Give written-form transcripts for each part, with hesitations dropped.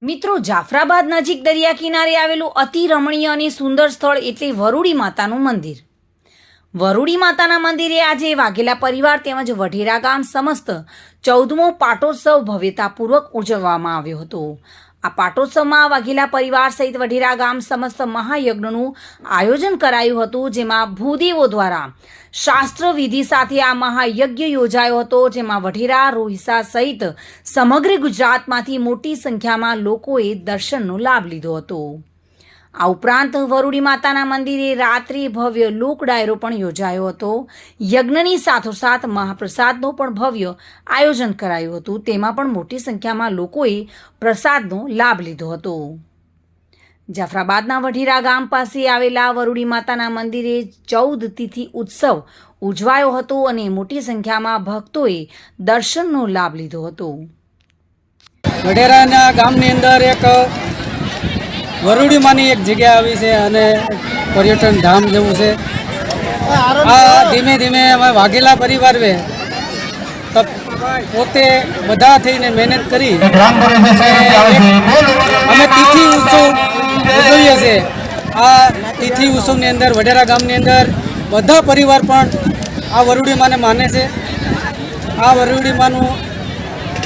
મિત્રો, જાફરાબાદ નજીક દરિયા કિનારે આવેલું અતિ રમણીય અને સુંદર સ્થળ એટલે વરુડી માતાનું મંદિર. વરુડી માતાના મંદિરે આજે વાઘેલા પરિવાર તેમજ વઢેરા ગામ સમસ્ત 14મો પાટોત્સવ ભવ્યતાપૂર્વક ઉજવવામાં આવ્યો હતો. આ પાટોત્સવમાં વાઘેલા પરિવાર સહિત વઢેરા ગામ સમસ્ત મહાયજ્ઞનું આયોજન કરાયું હતું, જેમાં ભૂદેવો દ્વારા શાસ્ત્ર વિધિ સાથે આ મહાયજ્ઞ યોજાયો હતો, જેમાં વઢેરા, રોહિસા સહિત સમગ્ર ગુજરાતમાંથી મોટી સંખ્યામાં લોકોએ દર્શનનો લાભ લીધો હતો. આ ઉપરાંત વરુડી માતાના મંદિરે રાત્રે ભવ્ય લોક ડાયરો પણ યોજાયો હતો. યજ્ઞની સાથોસાથ મહાપ્રસાદનો પણ ભવ્ય આયોજન કરાયું હતું. તેમાં પણ મોટી સંખ્યામાં લોકોએ પ્રસાદનો લાભ લીધો હતો. જાફરાબાદના વઢેરા ગામ પાસે આવેલા વરુડી માતાના મંદિરે 14 તિથિ ઉત્સવ ઉજવાયો હતો અને મોટી સંખ્યામાં ભક્તોએ દર્શનનો લાભ લીધો હતો. વઢેરાના ગામની અંદર એક વરુડીમાંની એક જગ્યા આવી છે અને પર્યટન ધામ જેવું છે. આ ધીમે ધીમે અમે વાઘેલા પરિવાર પોતે બધા થઈને મહેનત કરી અમે તિથિ ઉત્સવ ઉજવીએ છીએ. આ તિથિ ઉત્સવની અંદર વઢેરા ગામની અંદર બધા પરિવાર પણ આ વરુડીમાંને માને છે. આ વરુડીમાંનું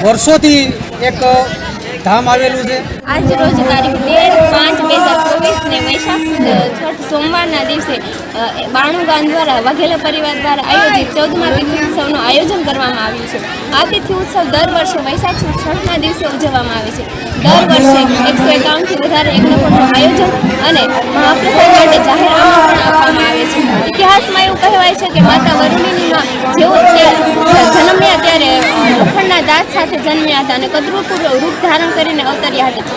વર્ષોથી એક ધામ આવેલું છે. આજ રોજ તારીખ 13/5/2024 ને વૈશાખ છઠ સોમવારના દિવસે બાણું ગામ દ્વારા વાઘેલા પરિવાર દ્વારા આયોજિત 14મા તિથિ ઉત્સવનું આયોજન કરવામાં આવ્યું છે. આ તિથિ ઉત્સવ દર વર્ષે વૈશાખ છઠના દિવસે ઉજવવામાં આવે છે. દર વર્ષે 151થી વધારે યજ્ઞકુંડનું આયોજન અને મહાપ્રસાદ માટે જાહેર આમંત્રણ આપવામાં આવે છે. ઇતિહાસમાં એવું કહેવાય છે કે માતા વરુડીની જેઓ જન્મ્યા ત્યારે લોખંડના દાંત સાથે જન્મ્યા હતા અને કદરૂપુર રૂપ ધારણ કરીને અવતર્યા હતા.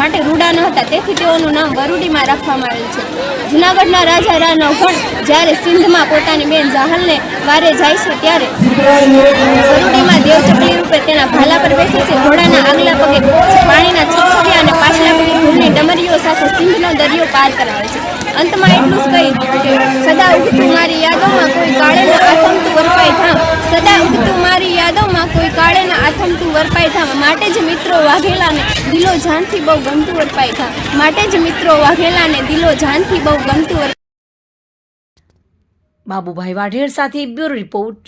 માટે રૂડા ન હતા, તેથી તેઓનું નામ વરુડીમાં રાખવામાં આવેલ છે. જૂનાગઢના રાજા રા નવઘણ જ્યારે સિંધમાં પોતાની બેન જાહલને વારે જાય છે ત્યારે વરુડીમાં દેવચકલી રૂપે તેના ભાલા પર બેસે છે. ઘોડાના આગલા પગે પાણીના છબછબિયા અને પાછલા પગે ધૂળની ડમરીઓ સાથે સિંધનો દરિયો પાર કરાવે છે. અંતમાં એટલું જ કહી કે સદા ઉગતું મારી યાદોમાં કોઈ કાળેના આથમતું વરપાય ધામ, સદા ઉગતું મારી યાદોમાં કોઈ કાળેના આથમતું વરપાય ધામ. માટે જ મિત્રો વાઘેલાને દિલો જાનથી બહુ ગમતું વરપાય ધામ. માટે જ મિત્રો વાઘેલાને દિલો જાનથી બહુ ગમતું. બાબુભાઈ વાઢેર સાથે bureau report,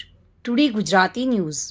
today Gujarati news.